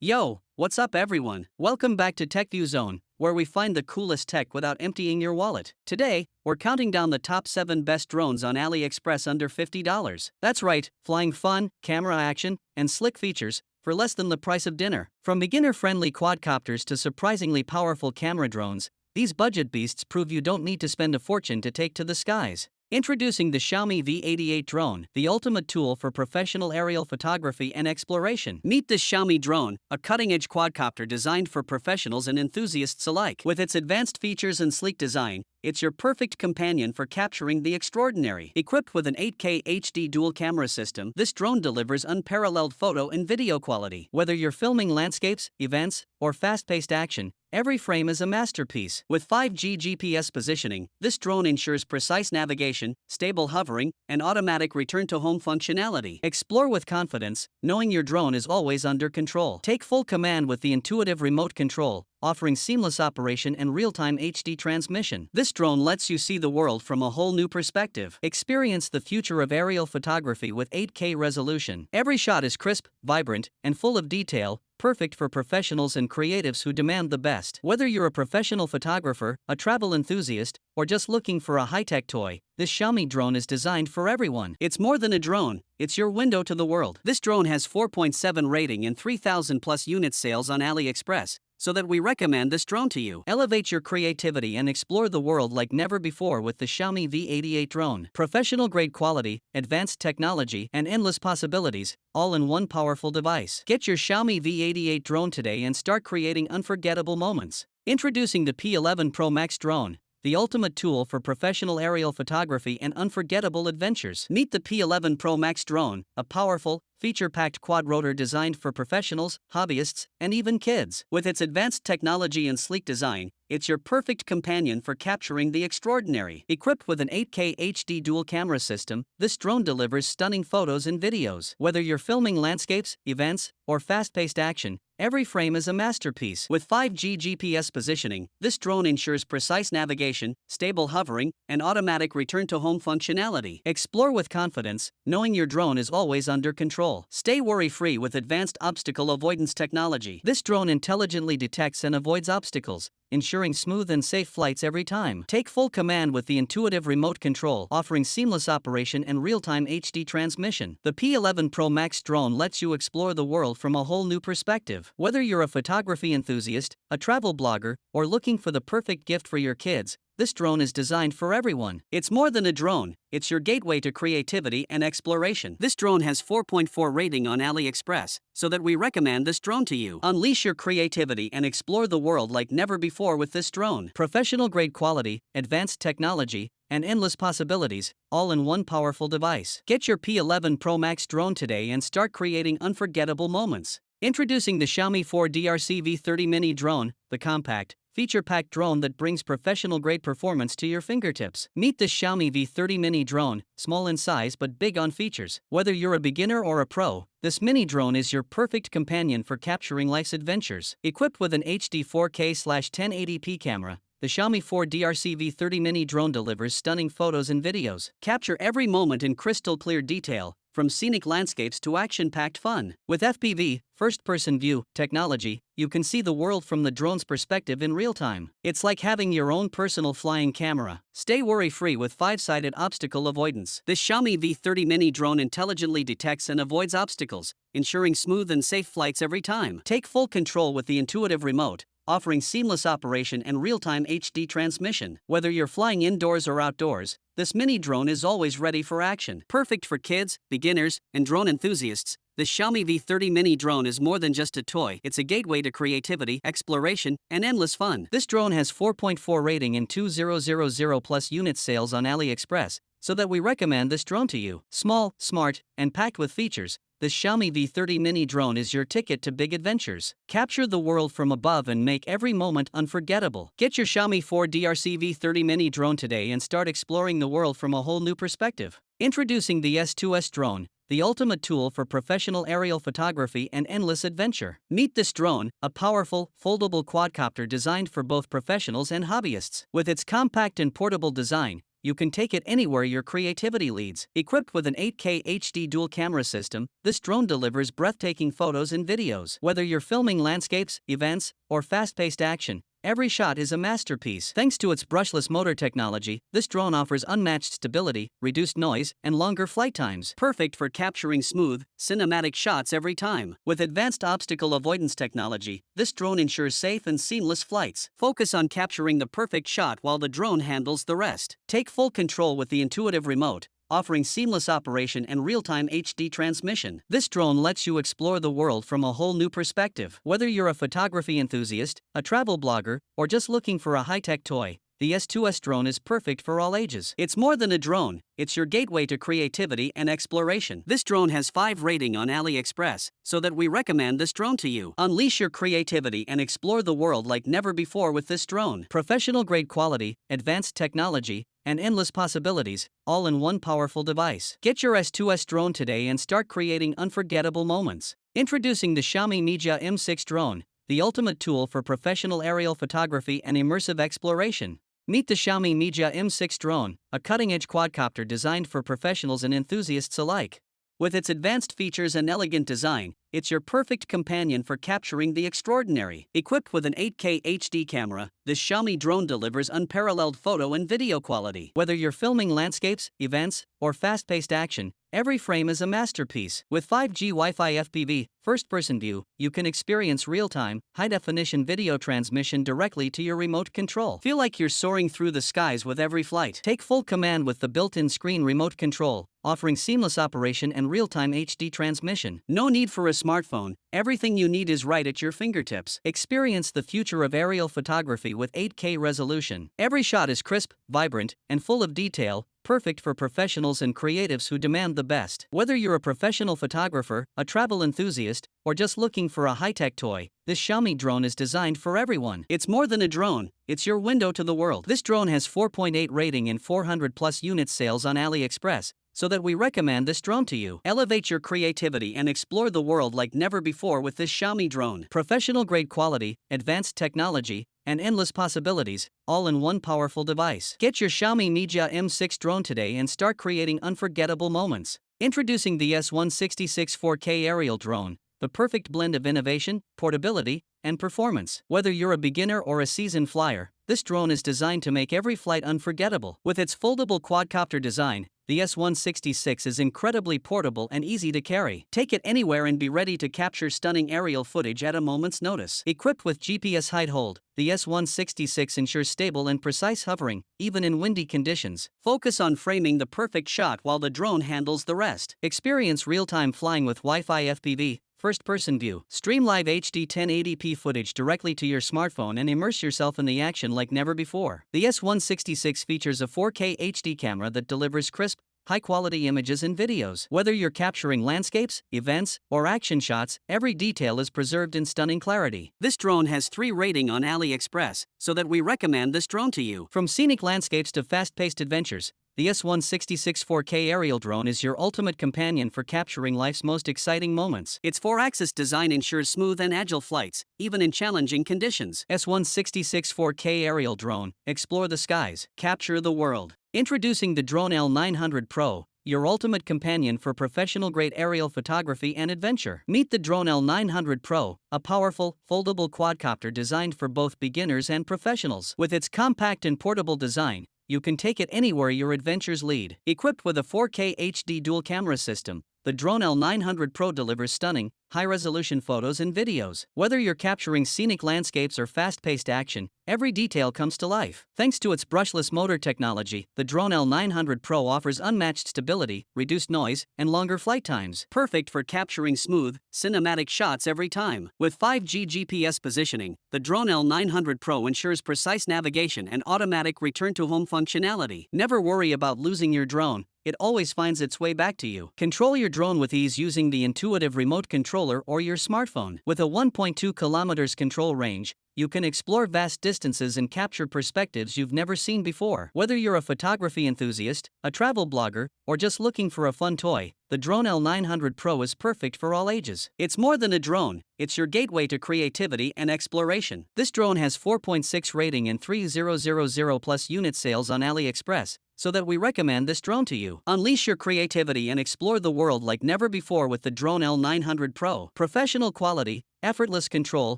Yo, what's up everyone? Welcome back to TechView Zone, where we find the coolest tech without emptying your wallet. Today, we're counting down the top 7 best drones on Aliexpress under $50. That's right, flying fun, camera action, and slick features for less than the price of dinner. From beginner-friendly quadcopters to surprisingly powerful camera drones, these budget beasts prove you don't need to spend a fortune to take to the skies. Introducing the Xiaomi V88 Drone, the ultimate tool for professional aerial photography and exploration. Meet this Xiaomi drone, a cutting-edge quadcopter designed for professionals and enthusiasts alike. With its advanced features and sleek design, it's your perfect companion for capturing the extraordinary. Equipped with an 8K HD dual camera system, this drone delivers unparalleled photo and video quality. Whether you're filming landscapes, events, or fast-paced action, every frame is a masterpiece. With 5G GPS positioning, this drone ensures precise navigation, stable hovering, and automatic return-to-home functionality. Explore with confidence, knowing your drone is always under control. Take full command with the intuitive remote control, offering seamless operation and real-time HD transmission. This drone lets you see the world from a whole new perspective. Experience the future of aerial photography with 8K resolution. Every shot is crisp, vibrant, and full of detail, perfect for professionals and creatives who demand the best. Whether you're a professional photographer, a travel enthusiast, or just looking for a high-tech toy, this Xiaomi drone is designed for everyone. It's more than a drone, it's your window to the world. This drone has 4.7 rating and 3,000 plus unit sales on AliExpress, so that we recommend this drone to you. Elevate your creativity and explore the world like never before with the Xiaomi V88 Drone. Professional-grade quality, advanced technology, and endless possibilities, all in one powerful device. Get your Xiaomi V88 Drone today and start creating unforgettable moments. Introducing the P11 Pro Max Drone, the ultimate tool for professional aerial photography and unforgettable adventures. Meet the P11 Pro Max Drone, a powerful, feature-packed quadrotor designed for professionals, hobbyists, and even kids. With its advanced technology and sleek design, it's your perfect companion for capturing the extraordinary. Equipped with an 8K HD dual camera system, this drone delivers stunning photos and videos. Whether you're filming landscapes, events, or fast-paced action, every frame is a masterpiece. With 5G GPS positioning, this drone ensures precise navigation, stable hovering, and automatic return-to-home functionality. Explore with confidence, knowing your drone is always under control. Stay worry-free with advanced obstacle avoidance technology. This drone intelligently detects and avoids obstacles, ensuring smooth and safe flights every time. Take full command with the intuitive remote control, offering seamless operation and real-time HD transmission. The P11 Pro Max Drone lets you explore the world from a whole new perspective. Whether you're a photography enthusiast, a travel blogger, or looking for the perfect gift for your kids, this drone is designed for everyone. It's more than a drone, it's your gateway to creativity and exploration. This drone has 4.4 rating on AliExpress, so that we recommend this drone to you. Unleash your creativity and explore the world like never before with this drone. Professional-grade quality, advanced technology, and endless possibilities, all in one powerful device. Get your P11 Pro Max Drone today and start creating unforgettable moments. Introducing the Xiaomi 4DRC V30 Mini Drone, the compact, feature-packed drone that brings professional-grade performance to your fingertips. Meet the Xiaomi V30 Mini Drone, small in size but big on features. Whether you're a beginner or a pro, this mini drone is your perfect companion for capturing life's adventures. Equipped with an HD 4K/1080p camera, the Xiaomi 4DRC V30 Mini Drone delivers stunning photos and videos. Capture every moment in crystal-clear detail, from scenic landscapes to action-packed fun. With FPV, first-person view, technology, you can see the world from the drone's perspective in real time. It's like having your own personal flying camera. Stay worry-free with 5-sided obstacle avoidance. This Xiaomi V30 Mini Drone intelligently detects and avoids obstacles, ensuring smooth and safe flights every time. Take full control with the intuitive remote, offering seamless operation and real-time HD transmission. Whether you're flying indoors or outdoors, this mini drone is always ready for action. Perfect for kids, beginners, and drone enthusiasts, the Xiaomi V30 Mini Drone is more than just a toy. It's a gateway to creativity, exploration, and endless fun. This drone has 4.4 rating and 2,000 plus unit sales on AliExpress, so that we recommend this drone to you. Small, smart, and packed with features, this Xiaomi V30 Mini Drone is your ticket to big adventures. Capture the world from above and make every moment unforgettable. Get your Xiaomi 4DRC V30 Mini Drone today and start exploring the world from a whole new perspective. Introducing the S2S Drone, the ultimate tool for professional aerial photography and endless adventure. Meet this drone, a powerful, foldable quadcopter designed for both professionals and hobbyists. With its compact and portable design, you can take it anywhere your creativity leads. Equipped with an 8K HD dual camera system, this drone delivers breathtaking photos and videos. Whether you're filming landscapes, events, or fast-paced action, every shot is a masterpiece. Thanks to its brushless motor technology, this drone offers unmatched stability, reduced noise, and longer flight times. Perfect for capturing smooth, cinematic shots every time. With advanced obstacle avoidance technology, this drone ensures safe and seamless flights. Focus on capturing the perfect shot while the drone handles the rest. Take full control with the intuitive remote, offering seamless operation and real-time HD transmission. This drone lets you explore the world from a whole new perspective. Whether you're a photography enthusiast, a travel blogger, or just looking for a high-tech toy, the S2S Drone is perfect for all ages. It's more than a drone, it's your gateway to creativity and exploration. This drone has 5 rating on Aliexpress, so that we recommend this drone to you. Unleash your creativity and explore the world like never before with this drone. Professional-grade quality, advanced technology, and endless possibilities, all in one powerful device. Get your S2S Drone today and start creating unforgettable moments. Introducing the Xiaomi Mijia M6 Drone, the ultimate tool for professional aerial photography and immersive exploration. Meet the Xiaomi Mijia M6 Drone, a cutting-edge quadcopter designed for professionals and enthusiasts alike. With its advanced features and elegant design, it's your perfect companion for capturing the extraordinary. Equipped with an 8K HD camera, this Xiaomi drone delivers unparalleled photo and video quality. Whether you're filming landscapes, events, or fast-paced action, every frame is a masterpiece. With 5G Wi-Fi FPV, first-person view, you can experience real-time, high-definition video transmission directly to your remote control. Feel like you're soaring through the skies with every flight. Take full command with the built-in screen remote control, offering seamless operation and real-time HD transmission. No need for a smartphone, everything you need is right at your fingertips. Experience the future of aerial photography with 8K resolution. Every shot is crisp, vibrant, and full of detail, perfect for professionals and creatives who demand the best. Whether you're a professional photographer, a travel enthusiast, or just looking for a high-tech toy, this Xiaomi drone is designed for everyone. It's more than a drone, it's your window to the world. This drone has 4.8 rating and 400+ units sales on AliExpress, so that we recommend this drone to you. Elevate your creativity and explore the world like never before with this Xiaomi drone. Professional-grade quality, advanced technology, and endless possibilities, all in one powerful device. Get your Xiaomi Mijia M6 Drone today and start creating unforgettable moments. Introducing the S166 4K Aerial Drone, the perfect blend of innovation, portability, and performance. Whether you're a beginner or a seasoned flyer, this drone is designed to make every flight unforgettable. With its foldable quadcopter design, the S166 is incredibly portable and easy to carry. Take it anywhere and be ready to capture stunning aerial footage at a moment's notice. Equipped with GPS height hold, the S166 ensures stable and precise hovering, even in windy conditions. Focus on framing the perfect shot while the drone handles the rest. Experience real-time flying with Wi-Fi FPV, first-person view. Stream live HD 1080p footage directly to your smartphone and immerse yourself in the action like never before. The S166 features a 4K HD camera that delivers crisp, high-quality images and videos. Whether you're capturing landscapes, events, or action shots, every detail is preserved in stunning clarity. This drone has 3 rating on AliExpress, so that we recommend this drone to you. From scenic landscapes to fast-paced adventures, the S166 4K Aerial Drone is your ultimate companion for capturing life's most exciting moments. Its 4-axis design ensures smooth and agile flights, even in challenging conditions. S166 4K Aerial Drone, explore the skies, capture the world. Introducing the drone L900 Pro, your ultimate companion for professional-grade aerial photography and adventure. Meet the drone L900 Pro, a powerful, foldable quadcopter designed for both beginners and professionals. With its compact and portable design, you can take it anywhere your adventures lead. Equipped with a 4K HD dual camera system, the drone L900 Pro delivers stunning, high-resolution photos and videos. Whether you're capturing scenic landscapes or fast-paced action, every detail comes to life. Thanks to its brushless motor technology, the drone L900 Pro offers unmatched stability, reduced noise, and longer flight times. Perfect for capturing smooth, cinematic shots every time. With 5G GPS positioning, the drone L900 Pro ensures precise navigation and automatic return-to-home functionality. Never worry about losing your drone. It always finds its way back to you. Control your drone with ease using the intuitive remote controller or your smartphone. With a 1.2 kilometers control range, you can explore vast distances and capture perspectives you've never seen before. Whether you're a photography enthusiast, a travel blogger, or just looking for a fun toy, the drone L900 Pro is perfect for all ages. It's more than a drone, it's your gateway to creativity and exploration. This drone has 4.6 rating and 3,000+ unit sales on AliExpress, so that we recommend this drone to you. Unleash your creativity and explore the world like never before with the Drone L900 Pro. Professional quality, effortless control,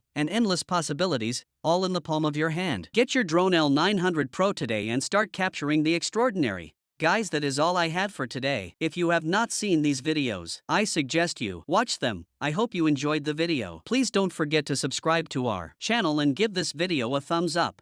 and endless possibilities, all in the palm of your hand. Get your Drone L900 Pro today and start capturing the extraordinary. Guys, that is all I had for today. If you have not seen these videos, I suggest you watch them. I hope you enjoyed the video. Please don't forget to subscribe to our channel and give this video a thumbs up.